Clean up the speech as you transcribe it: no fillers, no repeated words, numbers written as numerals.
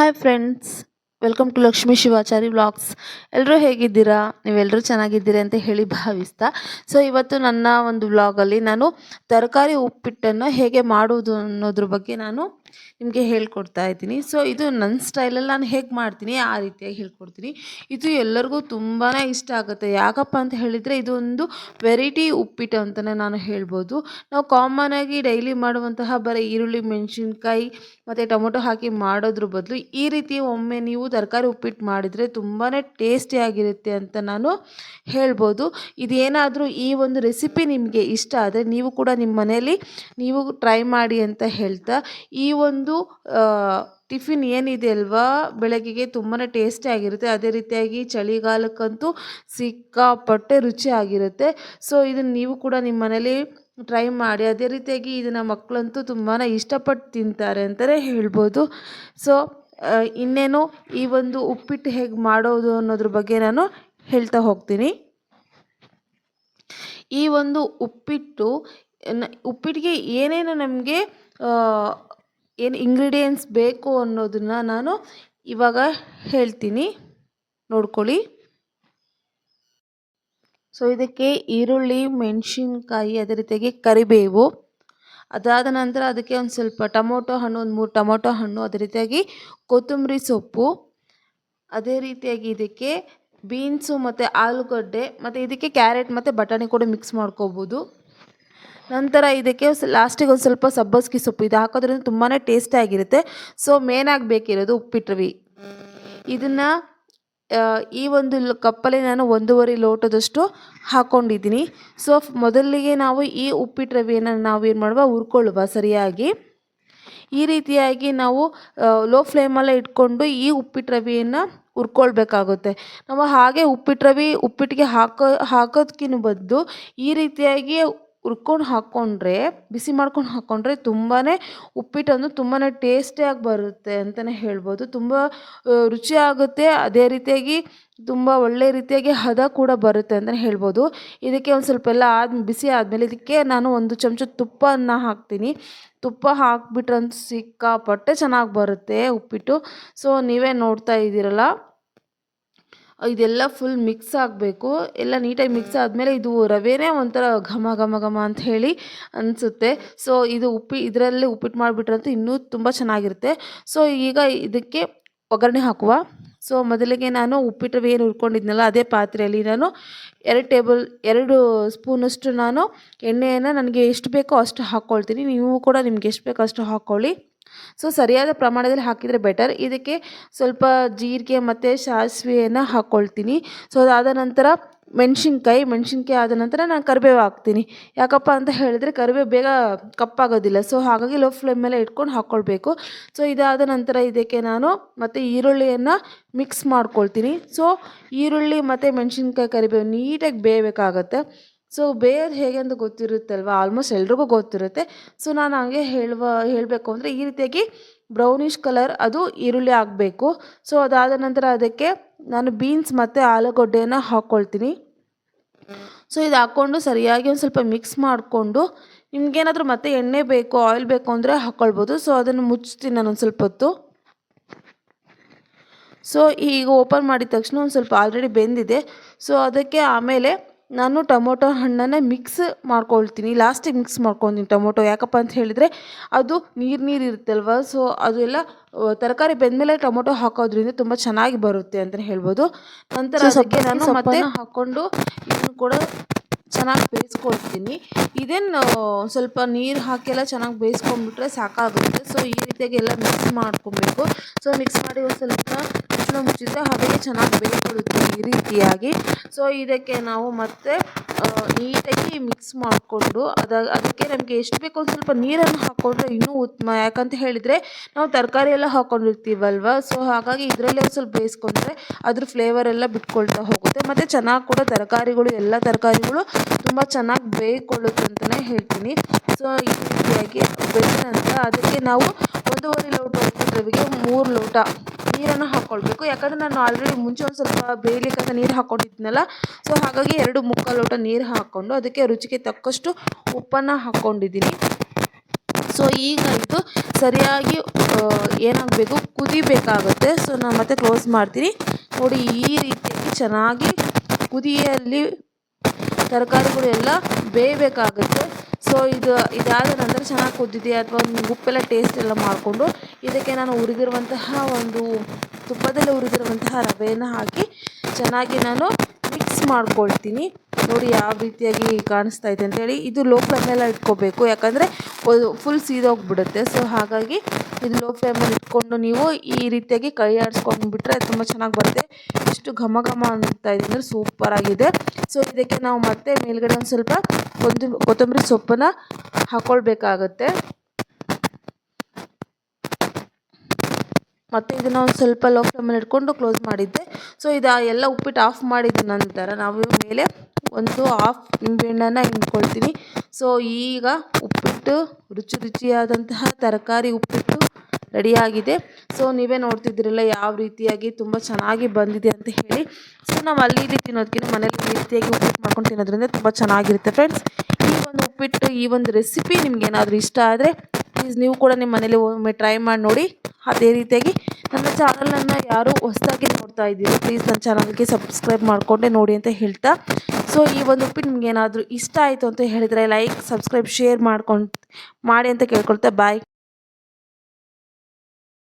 Hi friends, welcome to Lakshmi Shivachari vlogs. ಎಲ್ಲರೂ ಹೇಗಿದ್ದೀರಾ? ನೀವೆಲ್ಲರೂ ಚೆನ್ನಾಗಿದ್ದೀರಿ ಅಂತ ಹೇಳಿ ಭಾವಿಸ್ತಾ, ಇವತ್ತು ನನ್ನ ಒಂದು ವ್ಲಾಗಲ್ಲಿ ನಾನು ತರಕಾರಿ ಉಪ್ಪಿಟ್ಟನ್ನು ಹೇಗೆ ಮಾಡುವುದು ಅನ್ನೋದ್ರ ಬಗ್ಗೆ ನಾನು ನಿಮಗೆ ಹೇಳ್ಕೊಡ್ತಾ ಇದ್ದೀನಿ. ಇದು ನನ್ನ ಸ್ಟೈಲಲ್ಲಿ ನಾನು ಹೇಗೆ ಮಾಡ್ತೀನಿ ಆ ರೀತಿಯಾಗಿ ಹೇಳ್ಕೊಡ್ತೀನಿ. ಇದು ಎಲ್ಲರಿಗೂ ತುಂಬಾ ಇಷ್ಟ ಆಗುತ್ತೆ. ಯಾಕಪ್ಪ ಅಂತ ಹೇಳಿದರೆ ಇದು ಒಂದು ವೆರೈಟಿ ಉಪ್ಪಿಟ್ಟು ಅಂತಲೇ ನಾನು ಹೇಳ್ಬೋದು. ನಾವು ಕಾಮನಾಗಿ ಡೈಲಿ ಮಾಡುವಂತಹ ಬರೀ ಈರುಳ್ಳಿ, ಮೆಣಸಿನ್ಕಾಯಿ ಮತ್ತು ಟೊಮೊಟೊ ಹಾಕಿ ಮಾಡೋದ್ರ ಬದಲು ಈ ರೀತಿ ಒಮ್ಮೆ ನೀವು ತರಕಾರಿ ಉಪ್ಪಿಟ್ಟು ಮಾಡಿದರೆ ತುಂಬಾ ಟೇಸ್ಟಿಯಾಗಿರುತ್ತೆ ಅಂತ ನಾನು ಹೇಳ್ಬೋದು. ಇದೇನಾದರೂ ಈ ಒಂದು ರೆಸಿಪಿ ನಿಮಗೆ ಇಷ್ಟ ಆದರೆ ನೀವು ಕೂಡ ನಿಮ್ಮ ಮನೆಯಲ್ಲಿ ನೀವು ಟ್ರೈ ಮಾಡಿ ಅಂತ ಹೇಳ್ತಾ, ಈ ಒಂದು ಟಿಫಿನ್ ಏನಿದೆ ಅಲ್ವಾ, ಬೆಳಗ್ಗೆಗೆ ತುಂಬಾ ಟೇಸ್ಟಿಯಾಗಿರುತ್ತೆ. ಅದೇ ರೀತಿಯಾಗಿ ಚಳಿಗಾಲಕ್ಕಂತೂ ಸಿಕ್ಕಾಪಟ್ಟೆ ರುಚಿಯಾಗಿರುತ್ತೆ. ಇದನ್ನು ನೀವು ಕೂಡ ನಿಮ್ಮ ಮನೇಲಿ ಟ್ರೈ ಮಾಡಿ. ಅದೇ ರೀತಿಯಾಗಿ ಇದನ್ನು ಮಕ್ಕಳಂತೂ ತುಂಬಾ ಇಷ್ಟಪಟ್ಟು ತಿಂತಾರೆ ಅಂತಲೇ ಹೇಳ್ಬೋದು. ಇನ್ನೇನು ಈ ಒಂದು ಉಪ್ಪಿಟ್ಟು ಹೇಗೆ ಮಾಡೋದು ಅನ್ನೋದ್ರ ಬಗ್ಗೆ ನಾನು ಹೇಳ್ತಾ ಹೋಗ್ತೀನಿ. ಈ ಒಂದು ಉಪ್ಪಿಟ್ಟಿಗೆ ಏನೇನು ನಮಗೆ ಏನು ಇಂಗ್ರೀಡಿಯೆಂಟ್ಸ್ ಬೇಕು ಅನ್ನೋದನ್ನು ನಾನು ಇವಾಗ ಹೇಳ್ತೀನಿ, ನೋಡ್ಕೊಳ್ಳಿ. ಇದಕ್ಕೆ ಈರುಳ್ಳಿ, ಮೆಣಸಿನ್ಕಾಯಿ, ಅದೇ ರೀತಿಯಾಗಿ ಕರಿಬೇವು, ಅದಾದ ನಂತರ ಅದಕ್ಕೆ ಒಂದು ಸ್ವಲ್ಪ ಟೊಮೊಟೊ ಹಣ್ಣು, ಒಂದು 3 ಟೊಮೊಟೊ ಹಣ್ಣು, ಅದೇ ರೀತಿಯಾಗಿ ಕೊತ್ತಂಬರಿ ಸೊಪ್ಪು, ಅದೇ ರೀತಿಯಾಗಿ ಇದಕ್ಕೆ ಬೀನ್ಸು ಮತ್ತು ಆಲೂಗಡ್ಡೆ, ಮತ್ತು ಇದಕ್ಕೆ ಕ್ಯಾರೆಟ್ ಮತ್ತು ಬಟಾಣಿ ಕೂಡ ಮಿಕ್ಸ್ ಮಾಡ್ಕೋಬೋದು. ನಂತರ ಇದಕ್ಕೆ ಲಾಸ್ಟಿಗೆ ಒಂದು ಸ್ವಲ್ಪ ಸಬ್ಬಸಿಗೆ ಸೊಪ್ಪು, ಇದು ಹಾಕೋದ್ರಿಂದ ತುಂಬಾ ಟೇಸ್ಟಿಯಾಗಿರುತ್ತೆ. ಮೇನಾಗಿ ಬೇಕಿರೋದು ಉಪ್ಪಿಟ್ಟು ರವೆ. ಇದನ್ನು ಈ ಒಂದು ಕಪ್ಪಲ್ಲಿ ನಾನು 1.5 ಲೋಟದಷ್ಟು ಹಾಕ್ಕೊಂಡಿದ್ದೀನಿ. ಮೊದಲಿಗೆ ನಾವು ಈ ಉಪ್ಪಿಟ್ಟು ರವೆಯನ್ನು ನಾವೇನು ಮಾಡುವ, ಹುರ್ಕೊಳ್ಳುವ ಸರಿಯಾಗಿ. ಈ ರೀತಿಯಾಗಿ ನಾವು ಲೋ ಫ್ಲೇಮಲ್ಲೇ ಇಟ್ಕೊಂಡು ಈ ಉಪ್ಪಿಟ್ಟು ರವೆಯನ್ನು ಹುರ್ಕೊಳ್ಬೇಕಾಗುತ್ತೆ. ನಾವು ಹಾಗೆ ಉಪ್ಪಿಟ್ಟಿಗೆ ಹಾಕೋದಕ್ಕಿಂತ ಬದಲು ಈ ರೀತಿಯಾಗಿ ಬಿಸಿ ಮಾಡ್ಕೊಂಡು ಹಾಕ್ಕೊಂಡ್ರೆ ತುಂಬಾ ಉಪ್ಪಿಟ್ಟನ್ನು ತುಂಬಾ ಟೇಸ್ಟಿಯಾಗಿ ಬರುತ್ತೆ ಅಂತಲೇ ಹೇಳ್ಬೋದು. ತುಂಬ ರುಚಿಯಾಗುತ್ತೆ, ಅದೇ ರೀತಿಯಾಗಿ ತುಂಬ ಒಳ್ಳೆ ರೀತಿಯಾಗಿ ಹದ ಕೂಡ ಬರುತ್ತೆ ಅಂತಲೇ ಹೇಳ್ಬೋದು. ಇದಕ್ಕೆ ಒಂದು ಸ್ವಲ್ಪ ಎಲ್ಲ ಬಿಸಿ ಆದಮೇಲೆ ಇದಕ್ಕೆ ನಾನು 1 ಚಮಚ ತುಪ್ಪವನ್ನು ಹಾಕ್ತೀನಿ. ತುಪ್ಪ ಹಾಕ್ಬಿಟ್ರಂತೂ ಸಿಕ್ಕಾಪಟ್ಟೆ ಚೆನ್ನಾಗಿ ಬರುತ್ತೆ ಉಪ್ಪಿಟ್ಟು. ನೀವೇ ನೋಡ್ತಾ ಇದ್ದೀರಲ್ಲ, ಇದೆಲ್ಲ ಫುಲ್ ಮಿಕ್ಸ್ ಆಗಬೇಕು. ಎಲ್ಲ ನೀಟಾಗಿ ಮಿಕ್ಸ್ ಆದಮೇಲೆ ಇದು ರವೆನೇ ಒಂಥರ ಘಮ ಘಮ ಘಮ ಅಂತ ಹೇಳಿ ಅನಿಸುತ್ತೆ. ಇದರಲ್ಲಿ ಉಪ್ಪಿಟ್ಟು ಮಾಡಿಬಿಟ್ರಂತೂ ಇನ್ನೂ ತುಂಬ ಚೆನ್ನಾಗಿರುತ್ತೆ. ಈಗ ಇದಕ್ಕೆ ಒಗ್ಗರಣೆ ಹಾಕುವ. ಮೊದಲಿಗೆ ನಾನು ಉಪ್ಪಿಟ್ಟು ರವೆ ಏನು ಹುರ್ಕೊಂಡಿದ್ನಲ್ಲ ಅದೇ ಪಾತ್ರೆಯಲ್ಲಿ ನಾನು 2 ಸ್ಪೂನಷ್ಟು ನಾನು ಎಣ್ಣೆಯನ್ನು ನನಗೆ ಎಷ್ಟು ಬೇಕೋ ಅಷ್ಟು ಹಾಕ್ಕೊಳ್ತೀನಿ. ನೀವು ಕೂಡ ನಿಮ್ಗೆ ಎಷ್ಟು ಬೇಕೋ ಅಷ್ಟು ಹಾಕ್ಕೊಳ್ಳಿ. ಸರಿಯಾದ ಪ್ರಮಾಣದಲ್ಲಿ ಹಾಕಿದರೆ ಬೆಟರ್. ಇದಕ್ಕೆ ಸ್ವಲ್ಪ ಜೀರಿಗೆ ಮತ್ತು ಸಾಸಿವೆಯನ್ನು ಹಾಕ್ಕೊಳ್ತೀನಿ. ಅದಾದ ನಂತರ ಮೆಣಸಿನ್ಕಾಯಿ ಆದ ನಂತರ ನಾನು ಕರಿಬೇವು ಹಾಕ್ತೀನಿ. ಯಾಕಪ್ಪ ಅಂತ ಹೇಳಿದರೆ ಕರಿಬೇವು ಬೇಗ ಕಪ್ಪಾಗೋದಿಲ್ಲ. ಹಾಗಾಗಿ ಲೋ ಫ್ಲೇಮ್ ಮೇಲೆ ಇಟ್ಕೊಂಡು ಹಾಕ್ಕೊಳ್ಬೇಕು. ಇದಾದ ನಂತರ ಇದಕ್ಕೆ ನಾನು ಮತ್ತು ಈರುಳ್ಳಿಯನ್ನು ಮಿಕ್ಸ್ ಮಾಡ್ಕೊಳ್ತೀನಿ. ಈರುಳ್ಳಿ ಮತ್ತು ಮೆಣಸಿನ್ಕಾಯಿ, ಕರಿಬೇವು ನೀಟಾಗಿ ಬೇಯಬೇಕಾಗತ್ತೆ. ಬೇಯೋದು ಹೇಗೆ ಅಂತ ಗೊತ್ತಿರುತ್ತಲ್ವ, ಆಲ್ಮೋಸ್ಟ್ ಎಲ್ರಿಗೂ ಗೊತ್ತಿರುತ್ತೆ. ನಾನು ಹಂಗೆ ಹೇಳಬೇಕು ಅಂದರೆ ಈ ರೀತಿಯಾಗಿ ಬ್ರೌನಿಷ್ ಕಲರ್ ಅದು ಈರುಳ್ಳಿ ಆಗಬೇಕು. ಅದಾದ ನಂತರ ಅದಕ್ಕೆ ನಾನು ಬೀನ್ಸ್ ಮತ್ತು ಆಲೂಗಡ್ಡೆಯನ್ನು ಹಾಕ್ಕೊಳ್ತೀನಿ. ಇದು ಹಾಕ್ಕೊಂಡು ಸರಿಯಾಗಿ ಒಂದು ಸ್ವಲ್ಪ ಮಿಕ್ಸ್ ಮಾಡಿಕೊಂಡು, ನಿಮ್ಗೇನಾದರೂ ಮತ್ತೆ ಎಣ್ಣೆ ಬೇಕು, ಆಯಿಲ್ ಬೇಕು ಅಂದರೆ ಹಾಕ್ಕೊಳ್ಬೋದು. ಅದನ್ನು ಮುಚ್ತೀನಿ ನಾನು ಒಂದು ಸ್ವಲ್ಪ ಹೊತ್ತು. ಈಗ ಓಪನ್ ಮಾಡಿದ ತಕ್ಷಣ ಒಂದು ಸ್ವಲ್ಪ ಆಲ್ರೆಡಿ ಬೆಂದಿದೆ. ಅದಕ್ಕೆ ಆಮೇಲೆ ನಾನು ಟೊಮೊಟೊ ಹಣ್ಣನ್ನು ಮಿಕ್ಸ್ ಮಾಡ್ಕೊಳ್ತೀನಿ. ಲಾಸ್ಟಿಗೆ ಮಿಕ್ಸ್ ಮಾಡ್ಕೊತೀನಿ ಟೊಮೊಟೊ. ಯಾಕಪ್ಪ ಅಂತ ಹೇಳಿದರೆ ಅದು ನೀರು ಇರುತ್ತಲ್ವ, ಅದು ಎಲ್ಲ ತರಕಾರಿ ಬೆಂದಮೇಲೆ ಟೊಮೊಟೊ ಹಾಕೋದ್ರಿಂದ ತುಂಬ ಚೆನ್ನಾಗಿ ಬರುತ್ತೆ ಅಂತಲೇ ಹೇಳ್ಬೋದು. ನಂತರ ಅದಕ್ಕೆ ನಾನು ಮತ್ತೆ ಹಾಕ್ಕೊಂಡು ಇದನ್ನು ಕೂಡ ಚೆನ್ನಾಗಿ ಬೇಯಿಸ್ಕೊಳ್ತೀನಿ. ಇದೇನು ಸ್ವಲ್ಪ ನೀರು ಹಾಕಿ ಚೆನ್ನಾಗಿ ಬೇಯಿಸ್ಕೊಂಡ್ಬಿಟ್ರೆ ಸಾಕಾಗುತ್ತೆ. ಈ ರೀತಿಯಾಗಿ ಎಲ್ಲ ಮಿಕ್ಸ್ ಮಾಡ್ಕೊಬೇಕು. ಮಿಕ್ಸ್ ಮಾಡಿ ಒಂದು ಸ್ವಲ್ಪ ಮುಚ್ಚಿದ್ರೆ ಹಾಗೆ ಚೆನ್ನಾಗಿ ಬೇಯಿಸ್ಕೊಳ್ಳುತ್ತೆ ಈ ರೀತಿಯಾಗಿ. ಇದಕ್ಕೆ ನಾವು ಮತ್ತೆ ನೀಟಾಗಿ ಮಿಕ್ಸ್ ಮಾಡಿಕೊಂಡು ಅದಕ್ಕೆ ನಮಗೆ ಎಷ್ಟು ಬೇಕೋ ಒಂದು ಸ್ವಲ್ಪ ನೀರನ್ನು ಹಾಕ್ಕೊಂಡ್ರೆ ಇನ್ನೂ ಉತ್ತಮ. ಯಾಕಂತ ಹೇಳಿದರೆ ನಾವು ತರಕಾರಿ ಎಲ್ಲ ಹಾಕ್ಕೊಂಡಿರ್ತೀವಲ್ವ, ಹಾಗಾಗಿ ಇದರಲ್ಲೇ ಒಂದು ಸ್ವಲ್ಪ ಬೇಯಿಸ್ಕೊಂಡ್ರೆ ಅದ್ರ ಫ್ಲೇವರ್ ಎಲ್ಲ ಬಿಟ್ಕೊಳ್ತಾ ಹೋಗುತ್ತೆ. ಮತ್ತು ಚೆನ್ನಾಗಿ ಕೂಡ ಎಲ್ಲ ತರಕಾರಿಗಳು ತುಂಬ ಚೆನ್ನಾಗಿ ಬೇಯ್ಕೊಳ್ಳುತ್ತೆ ಅಂತಲೇ ಹೇಳ್ತೀನಿ. ಈ ರೀತಿಯಾಗಿ ಬೆಳೆದ ನಂತರ ಅದಕ್ಕೆ ನಾವು 1.5 ಲೋಟ ಉಪ್ಪಿಟ್ಟು ರವೆಗೆ 3 ಲೋಟ ನೀರನ್ನು ಹಾಕ್ಕೊಳ್ಬೇಕು. ಯಾಕಂದರೆ ನಾನು ಆಲ್ರೆಡಿ ಮುಂಚೆ ಒಂದು ಸ್ವಲ್ಪ ಬೇಯಲಿಕ್ಕಂತ ನೀರು ಹಾಕ್ಕೊಂಡಿದ್ನಲ್ಲ, ಹಾಗಾಗಿ 2 ಮುಕ್ಕಾಲು ಲೋಟ ನೀರು ಹಾಕ್ಕೊಂಡು ಅದಕ್ಕೆ ರುಚಿಗೆ ತಕ್ಕಷ್ಟು ಉಪ್ಪನ್ನು ಹಾಕ್ಕೊಂಡಿದ್ದೀನಿ. ಸೊ ಈಗ ಇದು ಸರಿಯಾಗಿ ಏನಾಗಬೇಕು, ಕುದಿಬೇಕಾಗುತ್ತೆ. ಸೊ ನಾನು ಮತ್ತೆ ಕ್ಲೋಸ್ ಮಾಡ್ತೀನಿ. ನೋಡಿ ಈ ರೀತಿಯಾಗಿ ಚೆನ್ನಾಗಿ ಕುದಿಯಲ್ಲಿ ತರಕಾರಿಗಳು ಎಲ್ಲ ಬೇಯಬೇಕಾಗುತ್ತೆ. ಸೊ ಇದಾದ ನಂತರ ಚೆನ್ನಾಗಿ ಕುದ್ದಿದೆ ಅಥವಾ ಉಪ್ಪೆಲ್ಲ ಟೇಸ್ಟ್ ಎಲ್ಲ ಮಾಡಿಕೊಂಡು ಇದಕ್ಕೆ ನಾನು ಹುರಿದಿರುವಂತಹ ತುಪ್ಪದಲ್ಲಿ ಹುರಿದಿರುವಂತಹ ರವೆಯನ್ನು ಹಾಕಿ ಚೆನ್ನಾಗಿ ನಾನು ಮಿಕ್ಸ್ ಮಾಡ್ಕೊಳ್ತೀನಿ. ನೋಡಿ ಯಾವ ರೀತಿಯಾಗಿ ಕಾಣಿಸ್ತಾ ಇದೆ ಅಂತೇಳಿ. ಇದು ಲೋ ಫ್ಲೇಮೆಲ್ಲ ಇಟ್ಕೋಬೇಕು, ಯಾಕಂದರೆ ಫುಲ್ ಸೀದೋಗ್ಬಿಡುತ್ತೆ. ಸೊ ಹಾಗಾಗಿ ಇದು ಲೋ ಫ್ಲೇಮಲ್ಲಿ ಇಟ್ಕೊಂಡು ನೀವು ಈ ರೀತಿಯಾಗಿ ಕೈ ಆಡಿಸ್ಕೊಂಡು ಬಿಟ್ಟರೆ ತುಂಬ ಚೆನ್ನಾಗಿ ಬರುತ್ತೆ. ಎಷ್ಟು ಘಮ ಘಮ ಅಂತ ಇದೆ ಅಂದರೆ ಸೂಪರಾಗಿದೆ. ಸೊ ಇದಕ್ಕೆ ನಾವು ಮತ್ತೆ ಮೇಲ್ಗಡೆ ಒಂದು ಸ್ವಲ್ಪ ಕೊತ್ತಂಬರಿ ಸೊಪ್ಪನ್ನು ಹಾಕ್ಕೊಳ್ಬೇಕಾಗತ್ತೆ. ಮತ್ತು ಇದನ್ನು ಒಂದು ಸ್ವಲ್ಪ ಲೋ ಫ್ಲೇಮಲ್ಲಿ ಇಟ್ಕೊಂಡು ಕ್ಲೋಸ್ ಮಾಡಿದ್ದೆ. ಸೊ ಎಲ್ಲ ಉಪ್ಪಿಟ್ಟು ಆಫ್ ಮಾಡಿದ ನಂತರ ನಾವು ಮೇಲೆ ಒಂದು ಹಾಫ್ ನಿಂಬೆಹಣ್ಣನ್ನು ಹಿಂಡ್ಕೊಳ್ತೀನಿ. ಸೊ ಈಗ ಉಪ್ಪಿಟ್ಟು ರುಚಿಯಾದಂತಹ ತರಕಾರಿ ಉಪ್ಪಿಟ್ಟು ರೆಡಿಯಾಗಿದೆ. ಸೊ ನೀವೇ ನೋಡ್ತಿದ್ದೀರಲ್ಲ ಯಾವ ರೀತಿಯಾಗಿ ತುಂಬ ಚೆನ್ನಾಗಿ ಬಂದಿದೆ ಅಂತ ಹೇಳಿ. ಸೊ ನಾವು ಅಲ್ಲಿ ಇಲ್ಲಿ ತಿನ್ನೋದಕ್ಕಿಂತ ಮನೇಲಿ ಈ ರೀತಿಯಾಗಿ ಉಪ್ಪಿಟ್ಟು ಮಾಡ್ಕೊಂಡು ತಿನ್ನೋದ್ರಿಂದ ತುಂಬ ಚೆನ್ನಾಗಿರುತ್ತೆ ಫ್ರೆಂಡ್ಸ್. ಈ ಒಂದು ಉಪ್ಪಿಟ್ಟು, ಈ ಒಂದು ರೆಸಿಪಿ ನಿಮ್ಗೇನಾದರೂ ಇಷ್ಟ ಆದರೆ ಪ್ಲೀಸ್ ನೀವು ಕೂಡ ನಿಮ್ಮ ಮನೇಲಿ ಒಮ್ಮೆ ಟ್ರೈ ಮಾಡಿ ನೋಡಿ. ಅದೇ ರೀತಿಯಾಗಿ ನನ್ನ ಚಾನಲನ್ನು ಯಾರು ಹೊಸದಾಗಿ ನೋಡ್ತಾ ಇದ್ದೀರಿ ಪ್ಲೀಸ್ ನನ್ನ ಚಾನಲ್ಗೆ ಸಬ್ಸ್ಕ್ರೈಬ್ ಮಾಡಿಕೊಂಡೆ ನೋಡಿ ಅಂತ ಹೇಳ್ತಾ, ಸೊ ಈ ಒಂದು ಉಪ್ಪಿಟ್ಟು ನಿಮ್ಗೆ ಏನಾದರೂ ಇಷ್ಟ ಆಯಿತು ಅಂತ ಹೇಳಿದರೆ ಲೈಕ್, ಸಬ್ಸ್ಕ್ರೈಬ್, ಶೇರ್ ಮಾಡಿ ಅಂತ ಕೇಳ್ಕೊಳ್ತಾ ಬಾಯ್.